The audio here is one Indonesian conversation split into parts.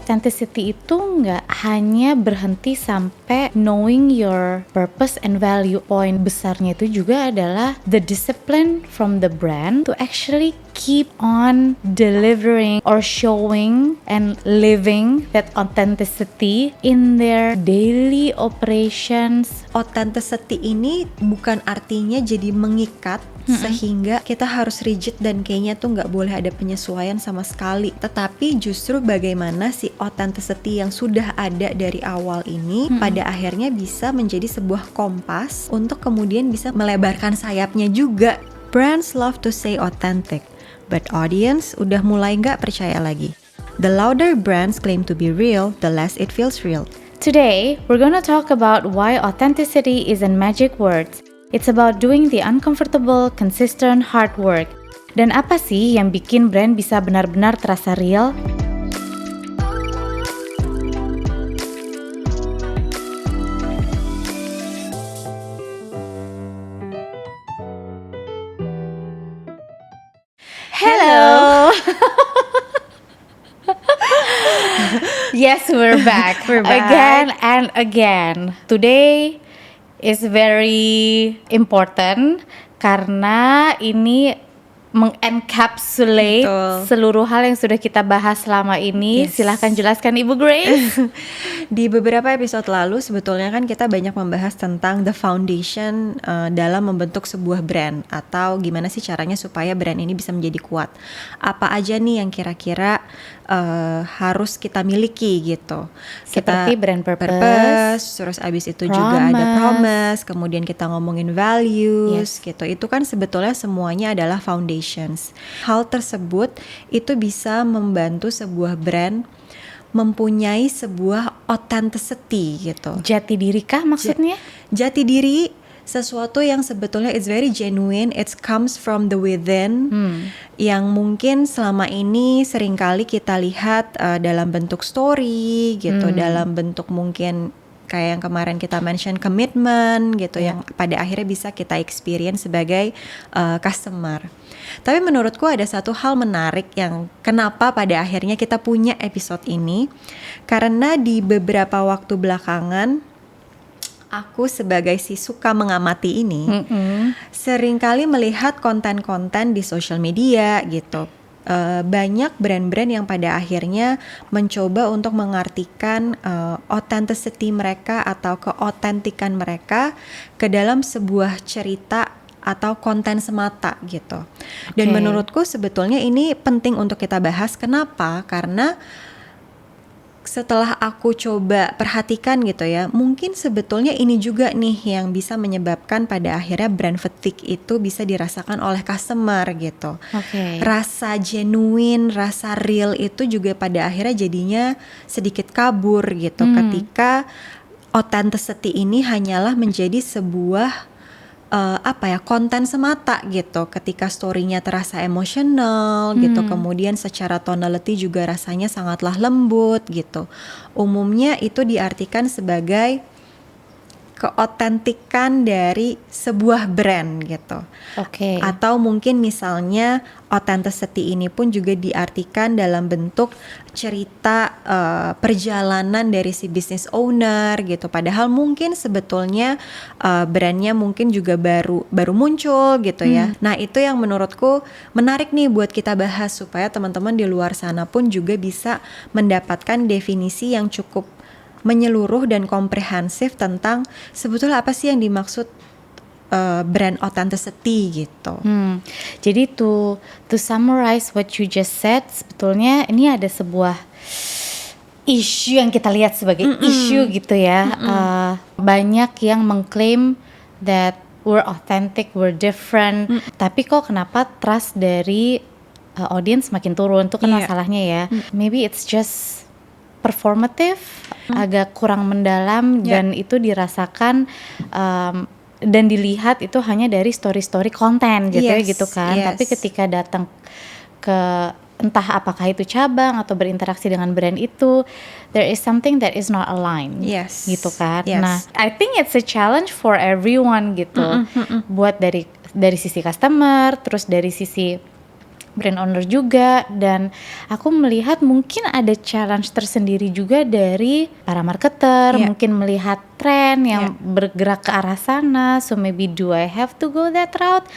authenticity itu nggak hanya berhenti sampai knowing your purpose and value. Poin besarnya itu juga adalah the discipline from the brand to actually keep on delivering or showing and living that authenticity in their daily operations. Authenticity ini bukan artinya jadi mengikat sehingga kita harus rigid dan kayaknya tuh nggak boleh ada penyesuaian sama sekali. Tetapi justru bagaimana si authenticity yang sudah ada dari awal ini pada akhirnya bisa menjadi sebuah kompas untuk kemudian bisa melebarkan sayapnya juga. Brands love to say authentic, but audience udah mulai nggak percaya lagi. The louder brands claim to be real, the less it feels real. Today, we're gonna talk about why authenticity isn't magic words. It's about doing the uncomfortable, consistent, hard work. Dan apa sih yang bikin brand bisa benar-benar terasa real? Hello! Yes, we're back. We're back. Again and again. Today is very important karena ini mengencapsulate seluruh hal yang sudah kita bahas selama ini. Yes. Silahkan jelaskan Ibu Grace. Di beberapa episode lalu sebetulnya kan kita banyak membahas tentang the foundation dalam membentuk sebuah brand, atau gimana sih caranya supaya brand ini bisa menjadi kuat. Apa aja nih yang kira-kira harus kita miliki gitu. Seperti brand purpose, terus abis itu juga ada promise, kemudian kita ngomongin values gitu. Itu kan sebetulnya semuanya adalah foundations. Hal tersebut itu bisa membantu sebuah brand mempunyai sebuah authenticity gitu. Jati diri kah maksudnya? Jati diri, sesuatu yang sebetulnya it's very genuine, it comes from the within, yang mungkin selama ini seringkali kita lihat dalam bentuk story gitu, dalam bentuk mungkin kayak yang kemarin kita mention commitment gitu, yang pada akhirnya bisa kita experience sebagai customer. Tapi menurutku ada satu hal menarik yang kenapa pada akhirnya kita punya episode ini, karena di beberapa waktu belakangan aku sebagai si suka mengamati ini seringkali melihat konten-konten di social media gitu. Banyak brand-brand yang pada akhirnya mencoba untuk mengartikan authenticity mereka atau keautentikan mereka ke dalam sebuah cerita atau konten semata gitu. Dan menurutku sebetulnya ini penting untuk kita bahas. Kenapa? Karena setelah aku coba perhatikan gitu ya, mungkin sebetulnya ini juga nih yang bisa menyebabkan pada akhirnya brand fatigue itu bisa dirasakan oleh customer gitu. Rasa genuine, rasa real itu juga pada akhirnya jadinya sedikit kabur gitu ketika authenticity ini hanyalah menjadi sebuah konten semata gitu. Ketika story-nya terasa emosional gitu, kemudian secara tonality juga rasanya sangatlah lembut gitu. Umumnya itu diartikan sebagai keautentikan dari sebuah brand gitu. Atau mungkin misalnya authenticity ini pun juga diartikan dalam bentuk cerita perjalanan dari si business owner gitu. Padahal mungkin sebetulnya brandnya mungkin juga baru muncul gitu ya. Nah itu yang menurutku menarik nih buat kita bahas, supaya teman-teman di luar sana pun juga bisa mendapatkan definisi yang cukup menyeluruh dan komprehensif tentang sebetulnya apa sih yang dimaksud brand authenticity gitu. Jadi to summarize what you just said, sebetulnya ini ada sebuah isu yang kita lihat sebagai isu gitu ya. Banyak yang mengklaim that we're authentic, we're different, tapi kok kenapa trust dari audience makin turun? Itu kan masalahnya ya. Maybe it's just performative, agak kurang mendalam, dan itu dirasakan dan dilihat itu hanya dari story-story konten gitu gitu kan. Tapi ketika datang ke entah apakah itu cabang atau berinteraksi dengan brand itu, there is something that is not aligned gitu kan. Nah, I think it's a challenge for everyone gitu. Buat dari sisi customer, terus dari sisi brand owner juga, dan aku melihat mungkin ada challenge tersendiri juga dari para marketer, Yeah. mungkin melihat tren yang bergerak ke arah sana. So maybe do I have to go that route?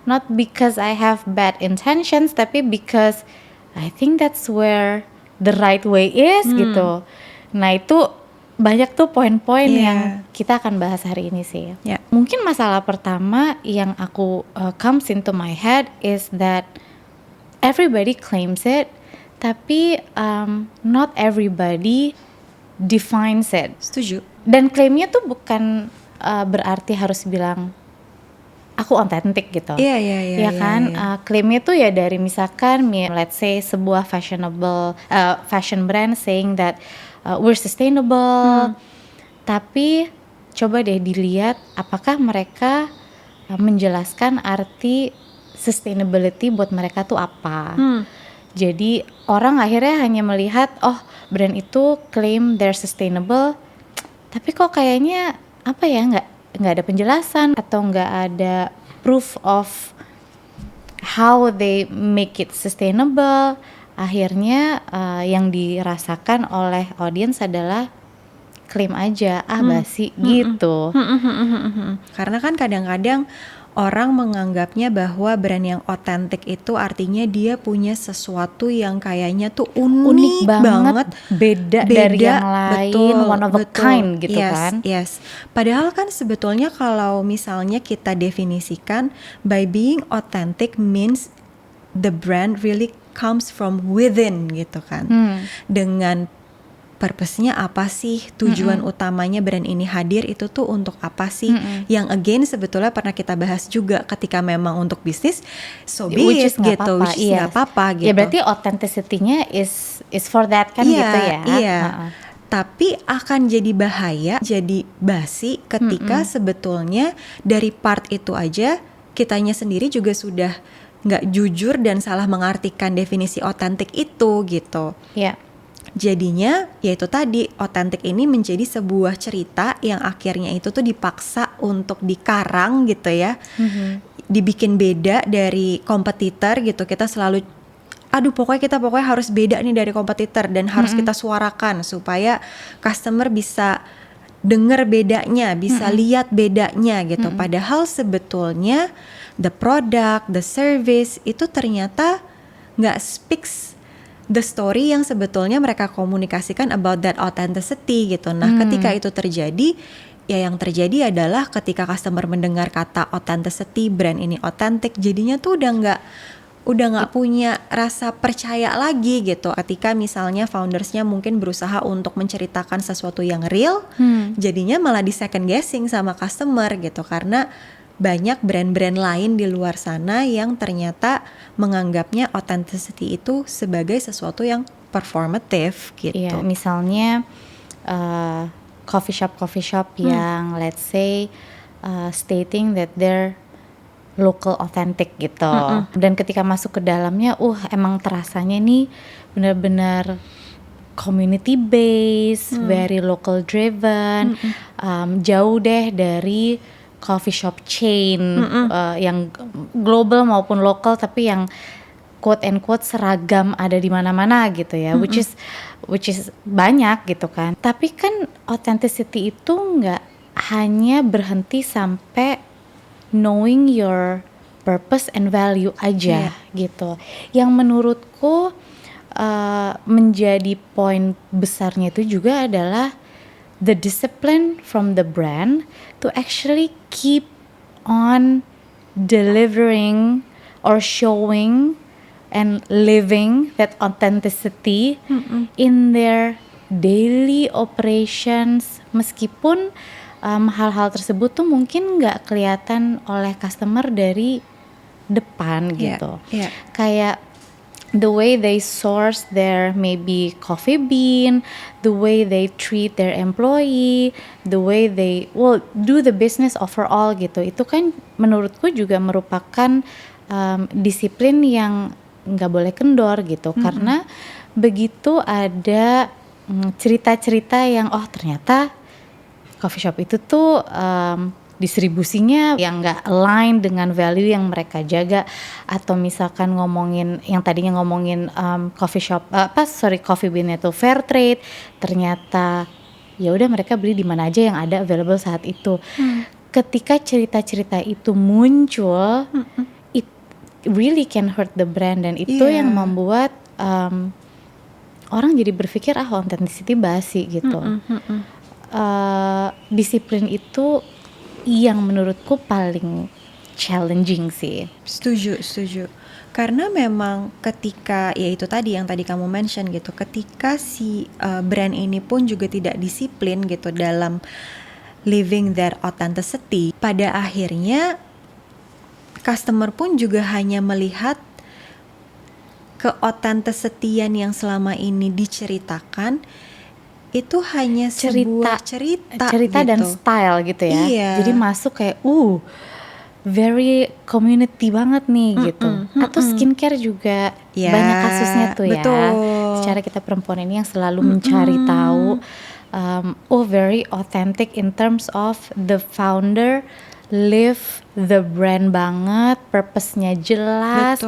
Not because I have bad intentions, tapi because I think that's where the right way is gitu. Nah itu banyak tuh poin-poin Yeah. yang kita akan bahas hari ini sih. Yeah. Mungkin masalah pertama yang aku comes into my head is that everybody claims it, tapi not everybody defines it. Setuju. Dan klaimnya tuh bukan berarti harus bilang aku authentic gitu. Iya, Ya kan, klaimnya tuh ya dari misalkan, let's say sebuah fashionable fashion brand saying that we're sustainable, tapi coba deh dilihat apakah mereka menjelaskan arti sustainability buat mereka tuh apa. Jadi orang akhirnya hanya melihat, oh brand itu claim they're sustainable, tapi kok kayaknya apa ya, nggak ada penjelasan atau nggak ada proof of how they make it sustainable. Akhirnya yang dirasakan oleh audience adalah klaim aja, basi gitu. Karena kan kadang-kadang orang menganggapnya bahwa brand yang otentik itu artinya dia punya sesuatu yang kayaknya tuh unik banget, beda dari yang lain, one of a kind gitu kan. Yes. Padahal kan sebetulnya kalau misalnya kita definisikan, by being authentic means the brand really comes from within gitu kan. Dengan purpose-nya apa sih, tujuan utamanya brand ini hadir itu tuh untuk apa sih, yang again sebetulnya pernah kita bahas juga ketika memang untuk bisnis, so be Which it is nggak gitu, apa-apa, which is nggak apa-apa gitu. Ya berarti authenticity-nya is for that kan gitu ya. Iya. Tapi akan jadi bahaya, jadi basi ketika sebetulnya dari part itu aja kitanya sendiri juga sudah nggak jujur dan salah mengartikan definisi otentik itu gitu. Iya. Jadinya yaitu tadi, otentik ini menjadi sebuah cerita yang akhirnya itu tuh dipaksa untuk dikarang gitu ya, dibikin beda dari kompetitor gitu. Kita selalu pokoknya harus beda nih dari kompetitor dan harus kita suarakan supaya customer bisa dengar bedanya, bisa lihat bedanya gitu. Padahal sebetulnya the product, the service itu ternyata nggak speaks the story yang sebetulnya mereka komunikasikan about that authenticity gitu. Nah, ketika itu terjadi, ya yang terjadi adalah ketika customer mendengar kata authenticity, brand ini authentic, jadinya tuh udah nggak punya rasa percaya lagi gitu. Ketika misalnya foundersnya mungkin berusaha untuk menceritakan sesuatu yang real, jadinya malah di second guessing sama customer gitu, karena banyak brand-brand lain di luar sana yang ternyata menganggapnya authenticity itu sebagai sesuatu yang performative gitu. Iya, misalnya coffee shop yang let's say stating that they're local authentic gitu. Dan ketika masuk ke dalamnya, emang terasanya nih benar-benar community based, very local driven, jauh deh dari coffee shop chain yang global maupun lokal, tapi yang quote and quote seragam ada di mana-mana gitu ya, which is banyak gitu kan. Tapi kan authenticity itu nggak hanya berhenti sampai knowing your purpose and value aja gitu. Yang menurutku menjadi poin besarnya itu juga adalah the discipline from the brand to actually keep on delivering or showing and living that authenticity in their daily operations, meskipun hal-hal tersebut tuh mungkin nggak kelihatan oleh customer dari depan gitu. Kayak the way they source their maybe coffee bean, the way they treat their employee, the way they do the business overall gitu. Itu kan menurutku juga merupakan disiplin yang nggak boleh kendor gitu. Karena begitu ada cerita-cerita yang ternyata coffee shop itu tuh distribusinya yang nggak align dengan value yang mereka jaga, atau misalkan ngomongin yang tadinya ngomongin coffee bean-nya tuh fair trade, ternyata ya udah mereka beli di mana aja yang ada available saat itu. Ketika cerita-cerita itu muncul, it really can hurt the brand, dan itu yang membuat orang jadi berpikir authenticity basi gitu. Disiplin itu yang menurutku paling challenging sih. Setuju. Karena memang ketika, ya itu tadi yang tadi kamu mention gitu, ketika si brand ini pun juga tidak disiplin gitu dalam living their authenticity, pada akhirnya customer pun juga hanya melihat keauthenticityan yang selama ini diceritakan itu hanya sebuah cerita gitu. Dan style gitu ya. Iya. Jadi masuk kayak very community banget nih gitu. Atau skincare juga banyak kasusnya tuh ya. Secara kita perempuan ini yang selalu mencari tahu, very authentic in terms of the founder live the brand banget, purpose-nya jelas.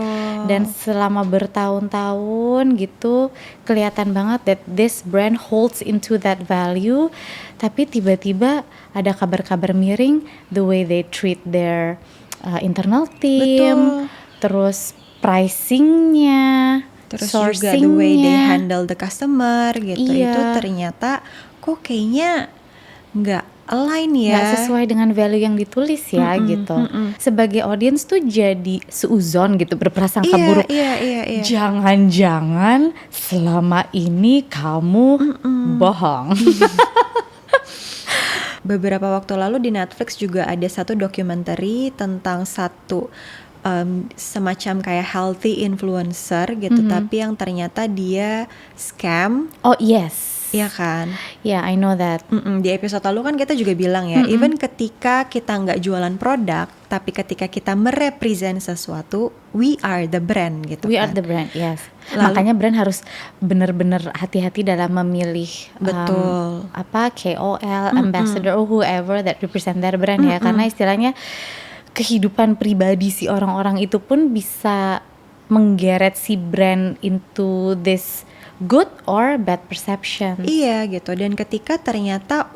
Dan selama bertahun-tahun gitu kelihatan banget that this brand holds into that value. Tapi tiba-tiba ada kabar-kabar miring, the way they treat their internal team, terus pricingnya, terus sourcingnya, juga the way they handle the customer gitu. Itu ternyata kok kayaknya nggak align ya, nggak sesuai dengan value yang ditulis ya gitu. Sebagai audience tuh jadi seuzon gitu, berprasangka buruk. Iya. Jangan-jangan selama ini kamu bohong. Beberapa waktu lalu di Netflix juga ada satu dokumenter tentang satu semacam kayak healthy influencer gitu, tapi yang ternyata dia scam. Oh yes. Iya kan? Yeah, I know that. Di episode lalu kan kita juga bilang ya, even ketika kita nggak jualan produk, tapi ketika kita merepresent sesuatu, we are the brand gitu. We kan? are the brand, yes. Makanya brand harus benar-benar hati-hati dalam memilih KOL, ambassador, or whoever that represent their brand ya. Karena istilahnya kehidupan pribadi si orang-orang itu pun bisa menggeret si brand into this good or bad perception. Iya gitu. Dan ketika ternyata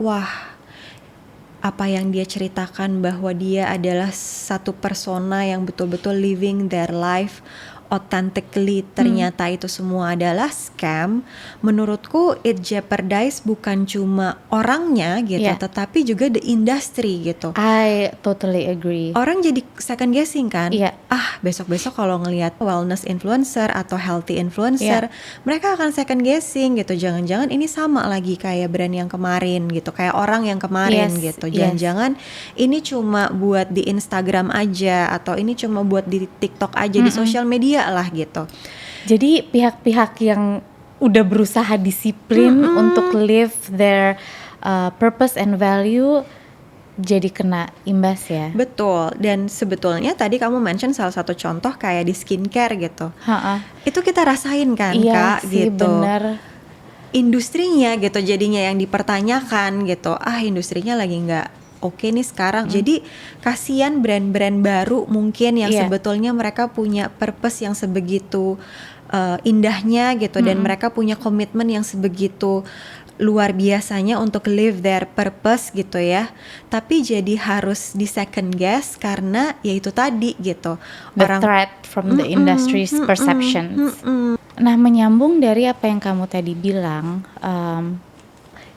apa yang dia ceritakan bahwa dia adalah satu persona yang betul-betul living their life authentically, ternyata itu semua adalah scam. Menurutku it jeopardize bukan cuma orangnya gitu, tetapi juga the industry gitu. I totally agree. Orang jadi second guessing kan. Besok-besok kalau ngelihat wellness influencer atau healthy influencer, mereka akan second guessing gitu. Jangan-jangan ini sama lagi kayak brand yang kemarin gitu, kayak orang yang kemarin gitu. Jangan-jangan ini cuma buat di Instagram aja, atau ini cuma buat di TikTok aja, di social media lah gitu. Jadi pihak-pihak yang udah berusaha disiplin untuk live their purpose and value jadi kena imbas ya. Betul. Dan sebetulnya tadi kamu mention salah satu contoh kayak di skincare gitu. Itu kita rasain kan, Kak, sih, gitu. Bener. Industrinya gitu jadinya yang dipertanyakan gitu. Industrinya lagi nggak oke nih sekarang. Jadi kasihan brand-brand baru mungkin yang sebetulnya mereka punya purpose yang sebegitu indahnya gitu, dan mereka punya komitmen yang sebegitu luar biasanya untuk live their purpose gitu ya. Tapi jadi harus di second guess karena ya itu tadi gitu. The threat from the industry's perceptions. Nah, menyambung dari apa yang kamu tadi bilang,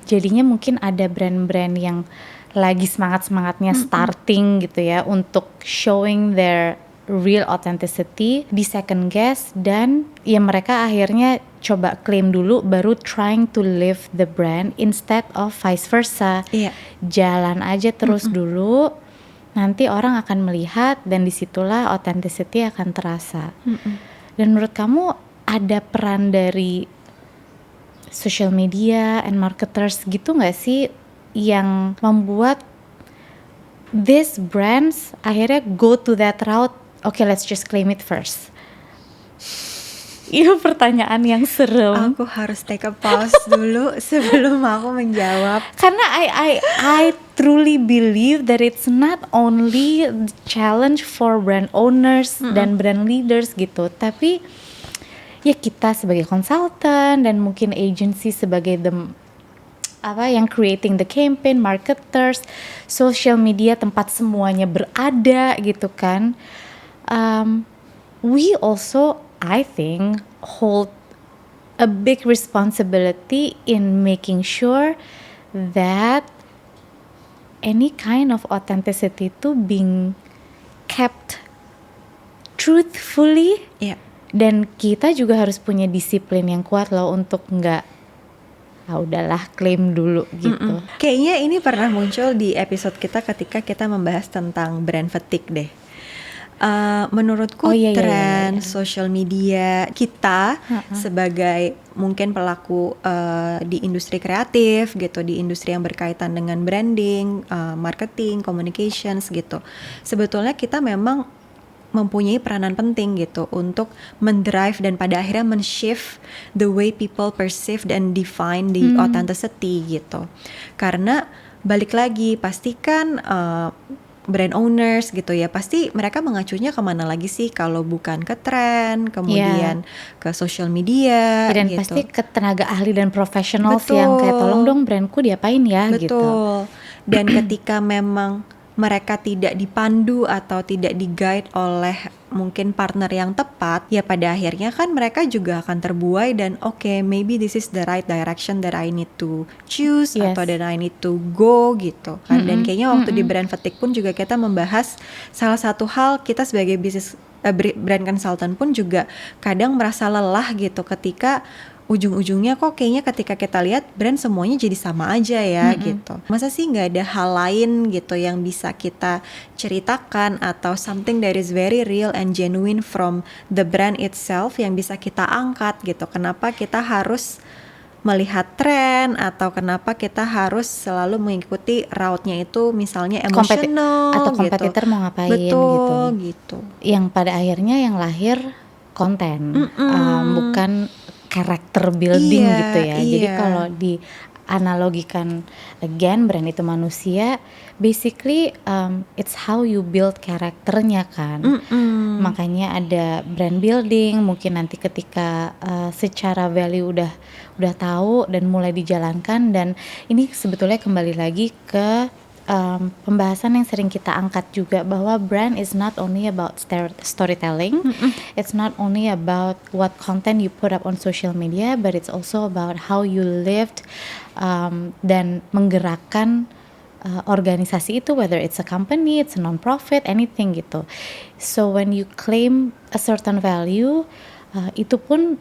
jadinya mungkin ada brand-brand yang lagi semangat-semangatnya starting gitu ya untuk showing their real authenticity, di second guess, dan ya mereka akhirnya coba claim dulu baru trying to live the brand instead of vice versa. Jalan aja terus dulu, nanti orang akan melihat dan disitulah authenticity akan terasa. Dan menurut kamu ada peran dari social media and marketers gitu nggak sih yang membuat these brands akhirnya go to that route? Okay, let's just claim it first. Itu pertanyaan yang serem. Aku harus take a pause dulu sebelum aku menjawab. Karena I truly believe that it's not only the challenge for brand owners dan brand leaders gitu, tapi ya kita sebagai konsultan dan mungkin agency sebagai yang creating the campaign, marketers, social media tempat semuanya berada gitu kan. We also, I think, hold a big responsibility in making sure that any kind of authenticity itu being kept truthfully. Iya. Dan kita juga harus punya disiplin yang kuat loh untuk nggak, udahlah klaim dulu gitu. Kayaknya ini pernah muncul di episode kita ketika kita membahas tentang brand fatigue deh. Menurutku tren social media kita sebagai mungkin pelaku di industri kreatif gitu, di industri yang berkaitan dengan branding, marketing, communications gitu. Sebetulnya kita memang mempunyai peranan penting gitu untuk mendrive dan pada akhirnya men-shift the way people perceive and define the authenticity gitu. Karena balik lagi pastikan brand owners gitu ya, pasti mereka mengacunya kemana lagi sih kalau bukan ke tren, kemudian ke social media dan gitu. pasti ke tenaga ahli dan profesional yang kayak tolong dong brandku diapain ya gitu. Betul. Dan ketika memang mereka tidak dipandu atau tidak di-guide oleh mungkin partner yang tepat, ya pada akhirnya kan mereka juga akan terbuai dan maybe this is the right direction that I need to choose atau that I need to go gitu kan. Dan kayaknya waktu di Brand Fatigue pun juga kita membahas salah satu hal, kita sebagai bisnis brand consultant pun juga kadang merasa lelah gitu ketika ujung-ujungnya kok kayaknya ketika kita lihat brand semuanya jadi sama aja ya gitu. Masa sih nggak ada hal lain gitu yang bisa kita ceritakan atau something that is very real and genuine from the brand itself yang bisa kita angkat gitu. Kenapa kita harus melihat tren atau kenapa kita harus selalu mengikuti route-nya itu misalnya emotional atau kompetitor mau ngapain gitu. Yang pada akhirnya yang lahir konten, bukan karakter building gitu ya. Jadi kalau dianalogikan again, brand itu manusia, basically it's how you build karakternya kan. Makanya ada brand building, mungkin nanti ketika secara value udah tahu dan mulai dijalankan, dan ini sebetulnya kembali lagi ke pembahasan yang sering kita angkat juga, bahwa brand is not only about storytelling, it's not only about what content you put up on social media, but it's also about how you lived dan menggerakkan organisasi itu, whether it's a company, it's a non-profit, anything gitu. So when you claim a certain value, itu pun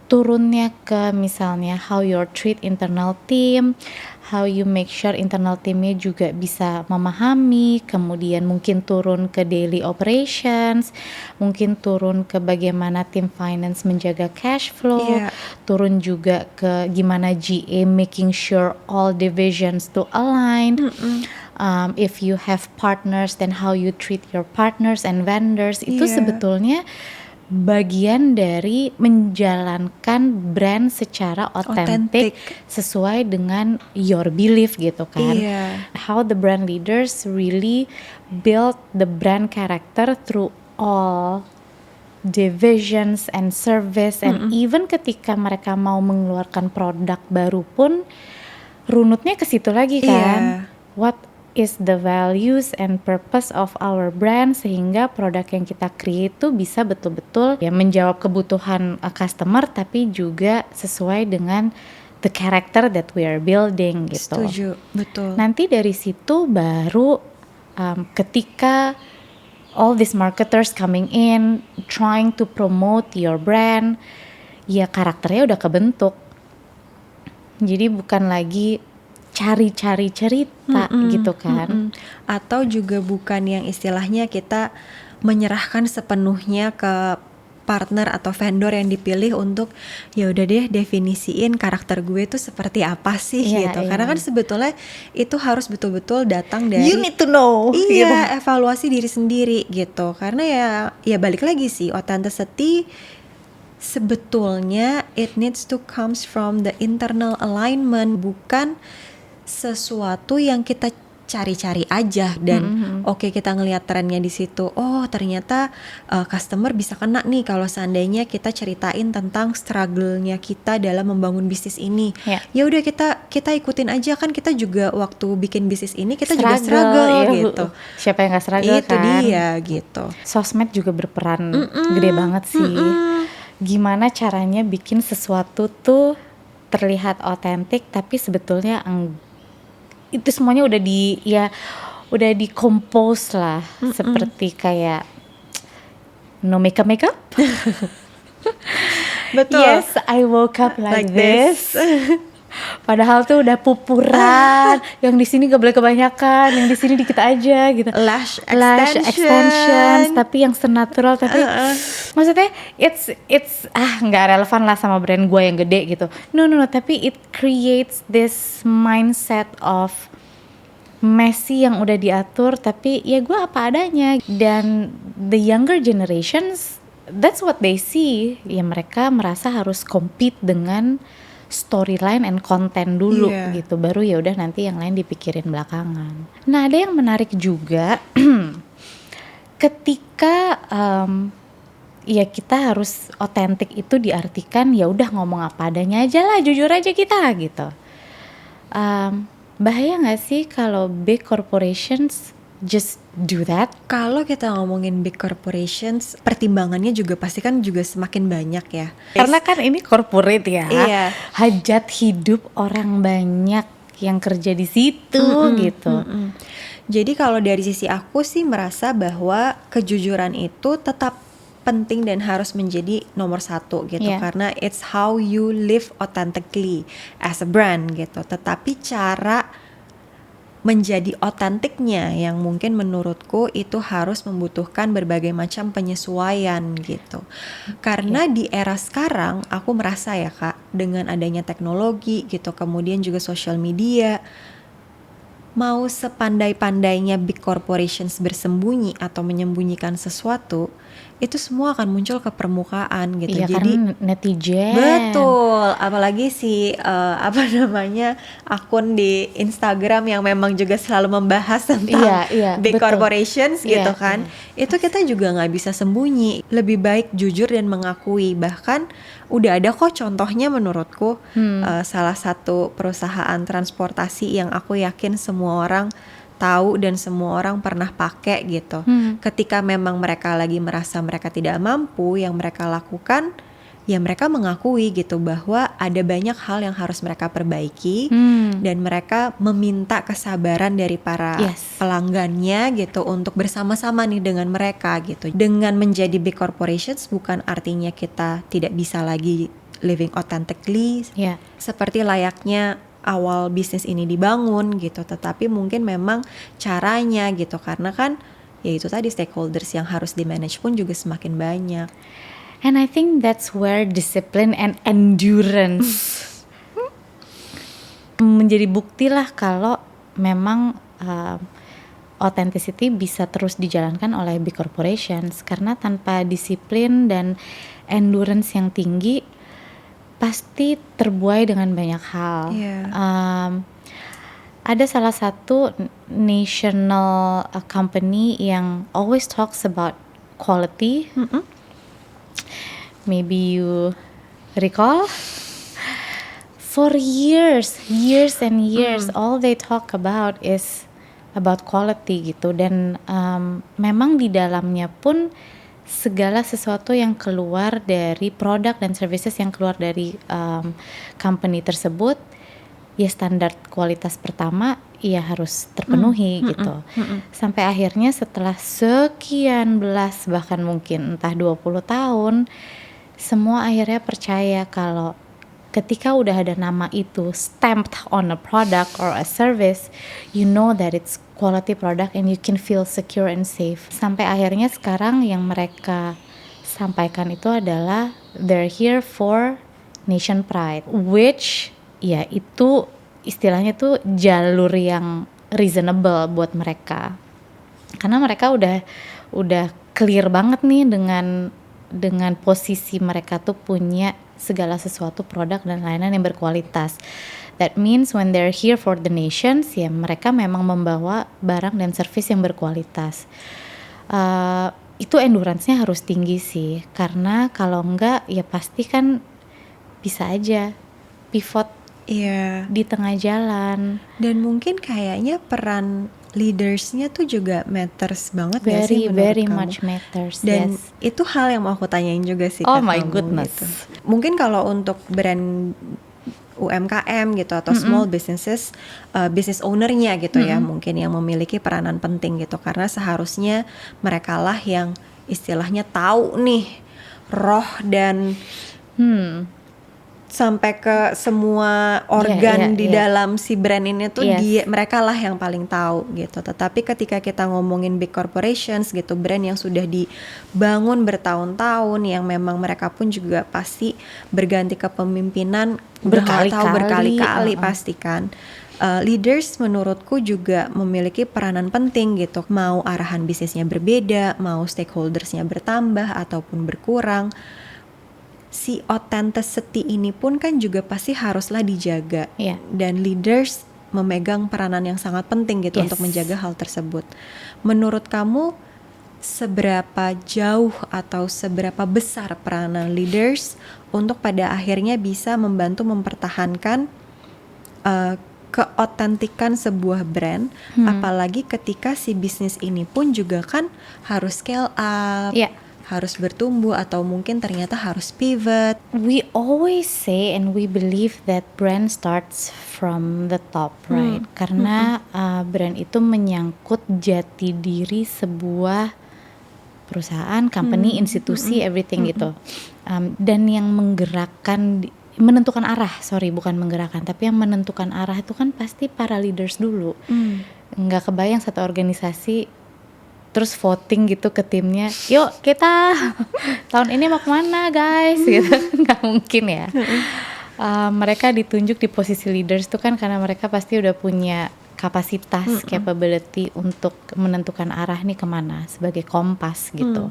turunnya ke misalnya how you treat internal team, how you make sure internal teamnya juga bisa memahami, kemudian mungkin turun ke daily operations, mungkin turun ke bagaimana tim finance menjaga cash flow, turun juga ke gimana GA making sure all divisions to align. If you have partners, then how you treat your partners and vendors, itu sebetulnya bagian dari menjalankan brand secara otentik sesuai dengan your belief gitu kan. How the brand leaders really build the brand character through all divisions and service, and even ketika mereka mau mengeluarkan produk baru pun runutnya ke situ lagi kan. What is the values and purpose of our brand, sehingga produk yang kita create tuh bisa betul-betul ya menjawab kebutuhan customer, tapi juga sesuai dengan the character that we are building gitu. Setuju, betul. Nanti dari situ baru ketika all these marketers coming in trying to promote your brand, ya karakternya udah kebentuk. Jadi bukan lagi cari-cari cerita gitu kan. Atau juga bukan yang istilahnya kita menyerahkan sepenuhnya ke partner atau vendor yang dipilih untuk ya udah deh definisiin karakter gue itu seperti apa sih gitu. Karena kan sebetulnya itu harus betul-betul datang dari you need to know. Evaluasi diri sendiri gitu. Karena ya balik lagi sih, authenticity sebetulnya it needs to comes from the internal alignment, bukan sesuatu yang kita cari-cari aja dan oke, kita ngelihat trennya di situ. Oh, ternyata customer bisa kena nih kalau seandainya kita ceritain tentang struggle-nya kita dalam membangun bisnis ini. Ya. Ya udah, kita ikutin aja, kan kita juga waktu bikin bisnis ini kita juga struggle ya, gitu. Siapa yang gak struggle Itu kan? dia gitu. Sosmed juga berperan gede banget sih. Gimana caranya bikin sesuatu tuh terlihat otentik tapi sebetulnya itu semuanya udah di compose lah, seperti kayak no makeup. Betul. Yes, I woke up like this. this. Padahal tuh udah pupuran, yang di sini gak boleh kebanyakan, yang di sini dikit aja gitu. Lash extensions, tapi yang senatural, tapi maksudnya it's nggak relevan lah sama brand gue yang gede gitu. No, tapi it creates this mindset of messy yang udah diatur, tapi ya gue apa adanya. Dan the younger generations, that's what they see. Ya mereka merasa harus compete dengan storyline and content dulu gitu, baru ya udah nanti yang lain dipikirin belakangan. Nah, ada yang menarik juga ketika ya kita harus otentik itu diartikan ya udah ngomong apa adanya aja lah, jujur aja kita gitu. Bahaya nggak sih kalau big corporations just do that? Kalau kita ngomongin big corporations, pertimbangannya juga pasti kan juga semakin banyak ya. Karena kan ini corporate ya. Iya. Hajat hidup orang banyak yang kerja di situ gitu. Jadi kalau dari sisi aku sih merasa bahwa kejujuran itu tetap penting dan harus menjadi nomor satu gitu. Karena it's how you live authentically as a brand gitu. Tetapi cara menjadi otentiknya yang mungkin menurutku itu harus membutuhkan berbagai macam penyesuaian gitu. Karena di era sekarang aku merasa ya Kak, dengan adanya teknologi gitu, kemudian juga social media, mau sepandai-pandainya big corporations bersembunyi atau menyembunyikan sesuatu, itu semua akan muncul ke permukaan gitu. Iya, jadi karena netizen. Betul, apalagi si akun di Instagram yang memang juga selalu membahas tentang big corporations gitu kan. Itu kita juga nggak bisa sembunyi. Lebih baik jujur dan mengakui. Bahkan udah ada kok contohnya menurutku. Salah satu perusahaan transportasi yang aku yakin semua orang tahu dan semua orang pernah pakai gitu. Ketika memang mereka lagi merasa mereka tidak mampu, yang mereka lakukan ya mereka mengakui gitu bahwa ada banyak hal yang harus mereka perbaiki, dan mereka meminta kesabaran dari para pelanggannya gitu untuk bersama-sama nih dengan mereka gitu. Dengan menjadi big corporations bukan artinya kita tidak bisa lagi living authentically seperti layaknya awal bisnis ini dibangun gitu, tetapi mungkin memang caranya gitu, karena kan ya itu tadi stakeholders yang harus di manage pun juga semakin banyak. And I think that's where discipline and endurance menjadi bukti lah kalau memang authenticity bisa terus dijalankan oleh big corporations. Karena tanpa disiplin dan endurance yang tinggi pasti terbuai dengan banyak hal. Ada salah satu national company yang always talks about quality. Maybe you recall, for years and years, all they talk about is about quality gitu. Dan memang di dalamnya pun segala sesuatu yang keluar dari produk dan services yang keluar dari company tersebut, ya standar kualitas pertama ya harus terpenuhi gitu. Sampai akhirnya setelah sekian belas bahkan mungkin entah 20 tahun, semua akhirnya percaya kalau ketika udah ada nama itu stamped on a product or a service, you know that it's quality product and you can feel secure and safe. Sampai akhirnya sekarang yang mereka sampaikan itu adalah they're here for nation pride, which ya itu istilahnya tuh jalur yang reasonable buat mereka. Karena mereka udah clear banget nih dengan dengan posisi mereka tuh punya segala sesuatu produk dan layanan yang berkualitas. That means when they're here for the nations, ya mereka memang membawa barang dan service yang berkualitas. Itu endurance-nya harus tinggi sih, karena kalau enggak ya pasti kan bisa aja pivot Iya. di tengah jalan. Dan mungkin kayaknya peran leadersnya tuh juga matters banget gak Very sih menurut very kamu? much matters. Dan Yes. itu hal yang mau aku tanyain juga sih Oh ke my kamu goodness. gitu. Mungkin kalau untuk brand UMKM gitu atau small businesses, business owner-nya gitu ya, mungkin yang memiliki peranan penting gitu, karena seharusnya mereka lah yang istilahnya tahu nih roh dan sampai ke semua organ di dalam si brand ini tuh Yes. mereka lah yang paling tahu gitu. Tetapi ketika kita ngomongin big corporations gitu, brand yang sudah dibangun bertahun-tahun, yang memang mereka pun juga pasti berganti kepemimpinan udah nggak tahu berkali-kali pasti kan. Leaders menurutku juga memiliki peranan penting gitu. Mau arahan bisnisnya berbeda, mau stakeholdersnya bertambah ataupun berkurang, si authenticity ini pun kan juga pasti haruslah dijaga. Iya. Dan leaders memegang peranan yang sangat penting gitu untuk menjaga hal tersebut. Menurut kamu seberapa jauh atau seberapa besar peranan leaders untuk pada akhirnya bisa membantu mempertahankan keautentikan sebuah brand, apalagi ketika si bisnis ini pun juga kan harus scale up, harus bertumbuh atau mungkin ternyata harus pivot. We always say and we believe that brand starts from the top, right? Karena brand itu menyangkut jati diri sebuah perusahaan, company, institusi, everything gitu. Dan yang menentukan arah, bukan menggerakkan, tapi yang menentukan arah itu kan pasti para leaders dulu. Nggak kebayang satu organisasi terus voting gitu ke timnya, yuk kita tahun ini mau kemana guys, gitu. Nggak mungkin ya. Mereka ditunjuk di posisi leaders itu kan karena mereka pasti udah punya kapasitas, capability untuk menentukan arah nih kemana sebagai kompas gitu.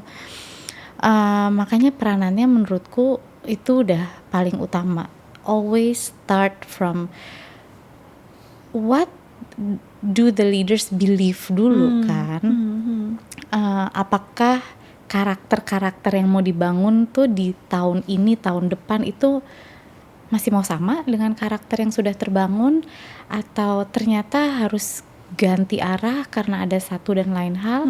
Makanya peranannya menurutku itu udah paling utama. Always start from what do the leaders believe dulu kan. Apakah karakter-karakter yang mau dibangun tuh di tahun ini, tahun depan itu masih mau sama dengan karakter yang sudah terbangun, atau ternyata harus ganti arah karena ada satu dan lain hal.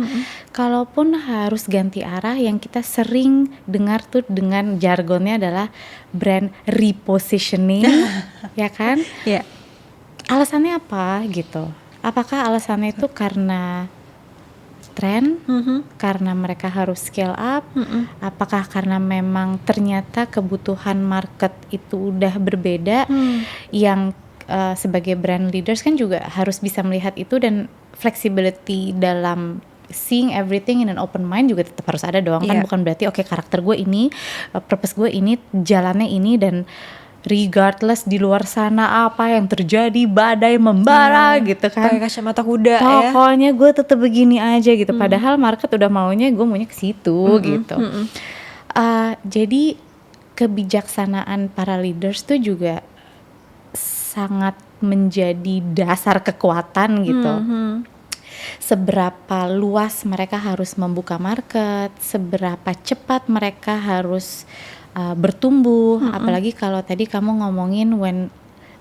Kalaupun harus ganti arah, yang kita sering dengar tuh dengan jargonnya adalah brand repositioning, ya kan? Yeah. Alasannya apa gitu? Apakah alasannya itu karena tren, karena mereka harus scale up, apakah karena memang ternyata kebutuhan market itu udah berbeda, yang sebagai brand leaders kan juga harus bisa melihat itu, dan flexibility dalam seeing everything in an open mind juga tetap harus ada dong. Kan bukan berarti oke, karakter gue ini, purpose gue ini, jalannya ini, dan regardless di luar sana apa yang terjadi, badai membara gitu kan, pakai kacamata kuda pokoknya gue tetap begini aja gitu. Padahal market udah maunya gue maunya ke situ gitu. Jadi kebijaksanaan para leaders tuh juga sangat menjadi dasar kekuatan gitu. Seberapa luas mereka harus membuka market, seberapa cepat mereka harus bertumbuh. Apalagi kalau tadi kamu ngomongin when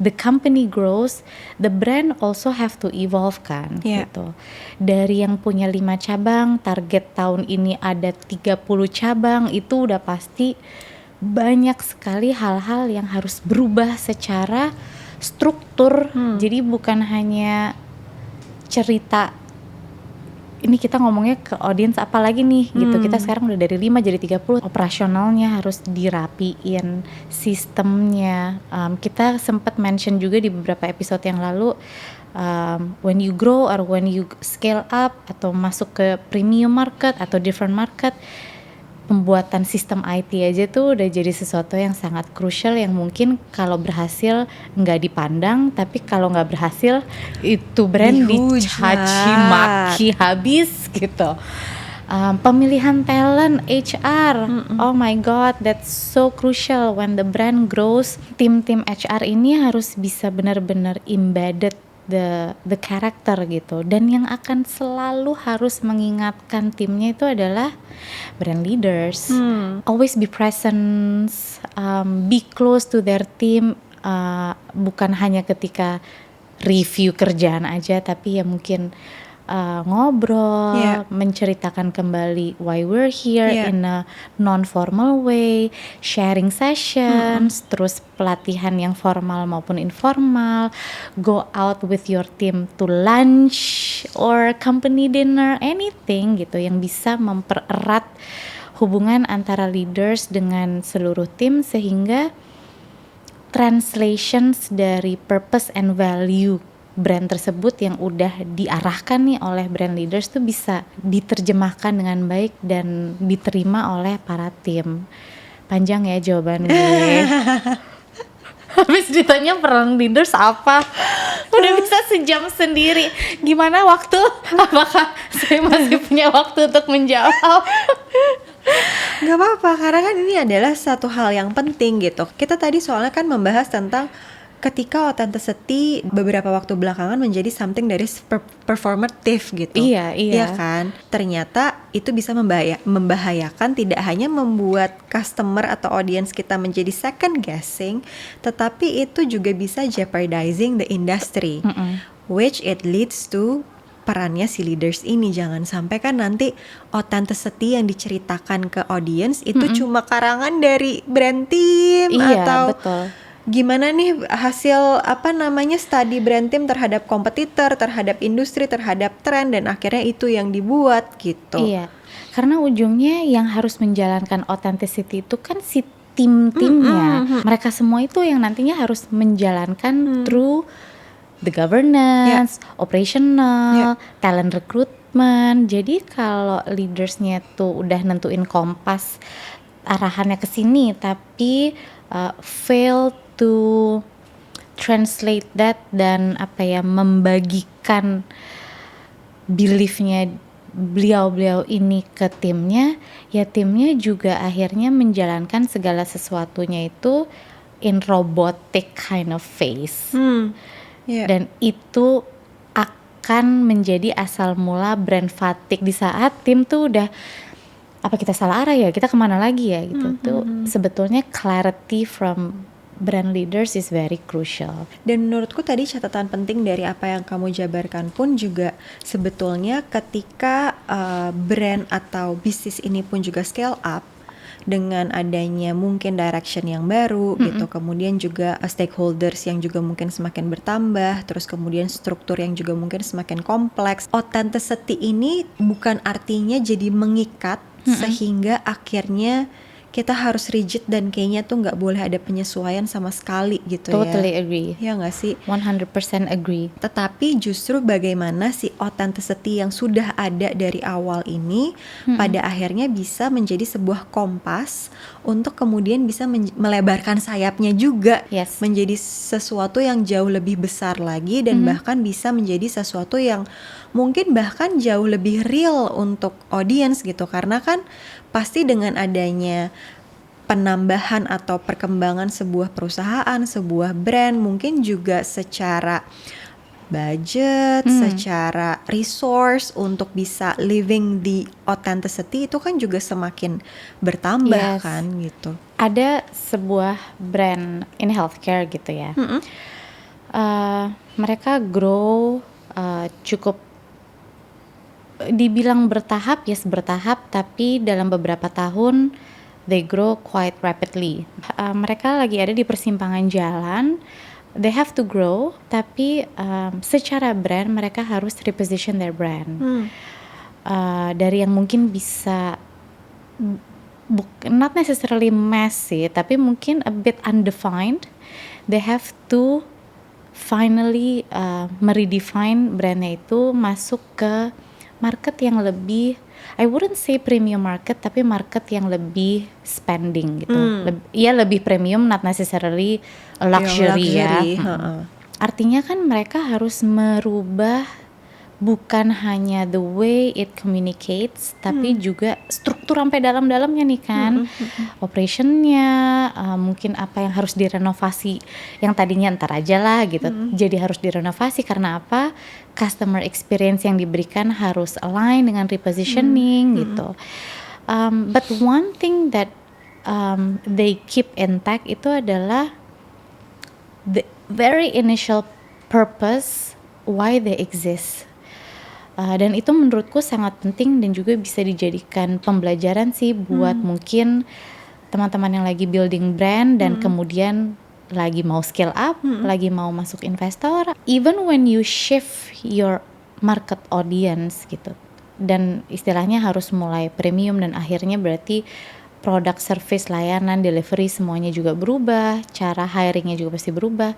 the company grows, the brand also have to evolve kan, gitu. Dari yang punya 5 cabang, target tahun ini ada 30 cabang, itu udah pasti banyak sekali hal-hal yang harus berubah secara struktur. Jadi bukan hanya cerita ini kita ngomongnya ke audiens apa lagi nih gitu. Kita sekarang udah dari 5 jadi 30, operasionalnya harus dirapiin, sistemnya. Kita sempat mention juga di beberapa episode yang lalu, when you grow or when you scale up atau masuk ke premium market atau different market, pembuatan sistem IT aja tuh udah jadi sesuatu yang sangat krusial, yang mungkin kalau berhasil nggak dipandang, tapi kalau nggak berhasil itu brand dicaci maki habis gitu. Pemilihan talent, HR. Oh my god, that's so crucial when the brand grows. Tim-tim HR ini harus bisa benar-benar embedded the character gitu. Dan yang akan selalu harus mengingatkan timnya itu adalah brand leaders. Always be present, be close to their team. Bukan hanya ketika review kerjaan aja, tapi ya mungkin ngobrol, menceritakan kembali why we're here in a non-formal way, sharing sessions, terus pelatihan yang formal maupun informal, go out with your team to lunch or company dinner, anything gitu yang bisa mempererat hubungan antara leaders dengan seluruh tim sehingga translations dari purpose and value brand tersebut yang udah diarahkan nih oleh brand leaders tuh bisa diterjemahkan dengan baik dan diterima oleh para tim. Panjang ya jawaban gue. Habis ditanya peran leaders apa? Udah bisa sejam sendiri. Gimana waktu? Apakah saya masih punya waktu untuk menjawab? Gak apa-apa, karena kan ini adalah satu hal yang penting gitu. Kita tadi soalnya kan membahas tentang ketika authenticity beberapa waktu belakangan menjadi something dari performative gitu. Iya kan? Ternyata itu bisa membahayakan, tidak hanya membuat customer atau audience kita menjadi second guessing, tetapi itu juga bisa jeopardizing the industry. Which it leads to perannya si leaders ini. Jangan sampai kan nanti authenticity yang diceritakan ke audience itu cuma karangan dari brand team atau betul. Gimana nih hasil study brand team terhadap kompetitor, terhadap industri, terhadap tren, dan akhirnya itu yang dibuat gitu. Iya, karena ujungnya yang harus menjalankan authenticity itu kan si tim-timnya. Mereka semua itu yang nantinya harus menjalankan through the governance, operational, talent recruitment. Jadi kalau leadersnya tuh udah nentuin kompas arahannya ke sini, tapi fail to translate that dan membagikan beliefnya beliau-beliau ini ke timnya, ya timnya juga akhirnya menjalankan segala sesuatunya itu in robotic kind of phase. Dan itu akan menjadi asal mula brand fatigue di saat tim tuh udah apa kita salah arah ya, kita kemana lagi ya gitu. Tuh sebetulnya clarity from brand leaders is very crucial. Dan menurutku tadi catatan penting dari apa yang kamu jabarkan pun juga sebetulnya ketika brand atau bisnis ini pun juga scale up dengan adanya mungkin direction yang baru gitu, kemudian juga stakeholders yang juga mungkin semakin bertambah, terus kemudian struktur yang juga mungkin semakin kompleks. Authenticity ini bukan artinya jadi mengikat sehingga akhirnya kita harus rigid dan kayaknya tuh nggak boleh ada penyesuaian sama sekali gitu. Totally agree. Ya nggak sih? 100% agree. Tetapi justru bagaimana si authenticity yang sudah ada dari awal ini pada akhirnya bisa menjadi sebuah kompas untuk kemudian bisa melebarkan sayapnya juga, menjadi sesuatu yang jauh lebih besar lagi dan bahkan bisa menjadi sesuatu yang mungkin bahkan jauh lebih real untuk audience gitu. Karena kan pasti dengan adanya penambahan atau perkembangan sebuah perusahaan, sebuah brand, mungkin juga secara budget, secara resource untuk bisa living the authenticity itu kan juga semakin bertambah kan gitu. Ada sebuah brand in healthcare gitu ya, mereka grow cukup dibilang bertahap, bertahap, tapi dalam beberapa tahun they grow quite rapidly. Mereka lagi ada di persimpangan jalan, they have to grow, tapi secara brand mereka harus reposition their brand. Dari yang mungkin bisa not necessarily messy, tapi mungkin a bit undefined, they have to finally meredefine brandnya itu masuk ke market yang lebih, I wouldn't say premium market, tapi market yang lebih spending gitu. Lebih premium, not necessarily luxury ya. Artinya kan mereka harus merubah bukan hanya the way it communicates, tapi juga struktur sampai dalam-dalamnya nih kan, operationnya, mungkin apa yang harus direnovasi, yang tadinya ntar aja lah gitu, jadi harus direnovasi karena apa? Customer experience yang diberikan harus align dengan repositioning gitu. But one thing that they keep intact itu adalah the very initial purpose why they exist. Dan itu menurutku sangat penting dan juga bisa dijadikan pembelajaran sih buat mungkin teman-teman yang lagi building brand dan kemudian lagi mau scale up, lagi mau masuk investor. Even when you shift your market audience gitu, dan istilahnya harus mulai premium dan akhirnya berarti produk, service, layanan, delivery semuanya juga berubah, cara hiringnya juga pasti berubah.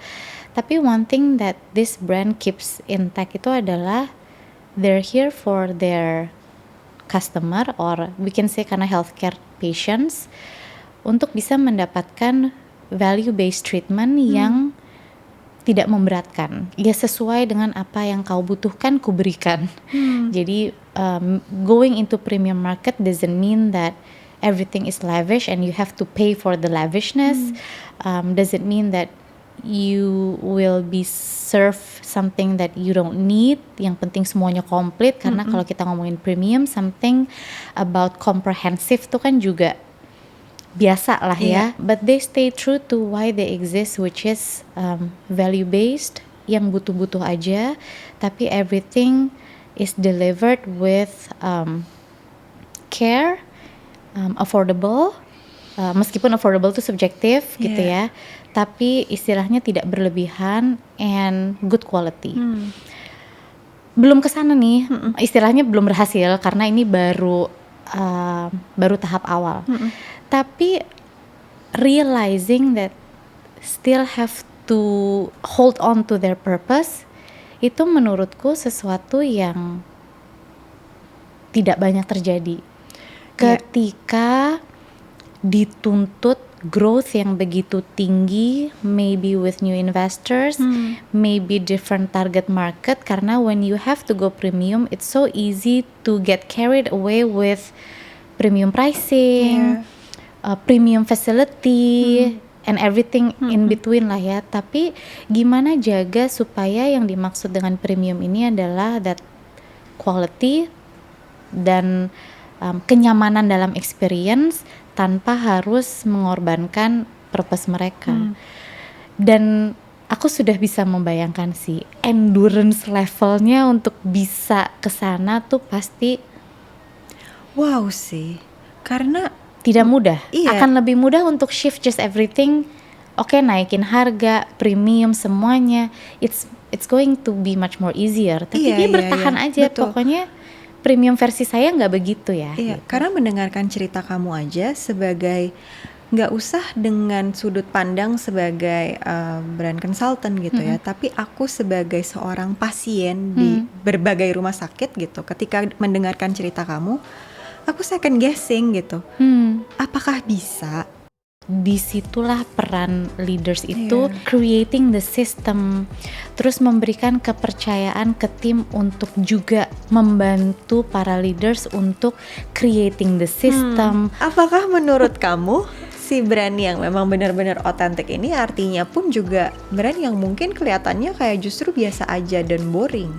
Tapi one thing that this brand keeps intact itu adalah they're here for their customer, or we can say karena healthcare patients, untuk bisa mendapatkan value based treatment yang tidak memberatkan, ya sesuai dengan apa yang kau butuhkan ku berikan. Jadi going into premium market doesn't mean that everything is lavish and you have to pay for the lavishness. Doesn't mean that you will be served something that you don't need. Yang penting semuanya komplit, karena kalau kita ngomongin premium, something about comprehensive tuh kan juga biasa lah ya. But they stay true to why they exist, which is value based, yang butuh-butuh aja, tapi everything is delivered with care, affordable. Meskipun affordable itu subjektif gitu ya, tapi istilahnya tidak berlebihan and good quality. Belum kesana nih, istilahnya belum berhasil karena ini baru tahap awal. Tapi realizing that still have to hold on to their purpose, itu menurutku sesuatu yang tidak banyak terjadi ketika dituntut growth yang begitu tinggi, maybe with new investors, maybe different target market. Karena when you have to go premium, it's so easy to get carried away with premium pricing, premium facility, and everything in between lah ya. Tapi gimana jaga supaya yang dimaksud dengan premium ini adalah that quality dan kenyamanan dalam experience tanpa harus mengorbankan purpose mereka. Dan aku sudah bisa membayangkan sih endurance levelnya untuk bisa kesana tuh pasti wow sih, karena tidak mudah. Iya. Akan lebih mudah untuk shift just everything. Oke, naikin harga, premium semuanya. It's going to be much more easier. Tapi dia bertahan aja. Betul. Pokoknya premium versi saya nggak begitu ya. Iya, gitu. karena mendengarkan cerita kamu aja sebagai, nggak usah dengan sudut pandang sebagai brand consultant gitu ya, tapi aku sebagai seorang pasien di berbagai rumah sakit gitu, ketika mendengarkan cerita kamu, aku second guessing gitu, apakah bisa? Disitulah peran leaders itu creating the system, terus memberikan kepercayaan ke tim untuk juga membantu para leaders untuk creating the system. Apakah menurut kamu si brand yang memang benar-benar otentik ini artinya pun juga brand yang mungkin kelihatannya kayak justru biasa aja dan boring?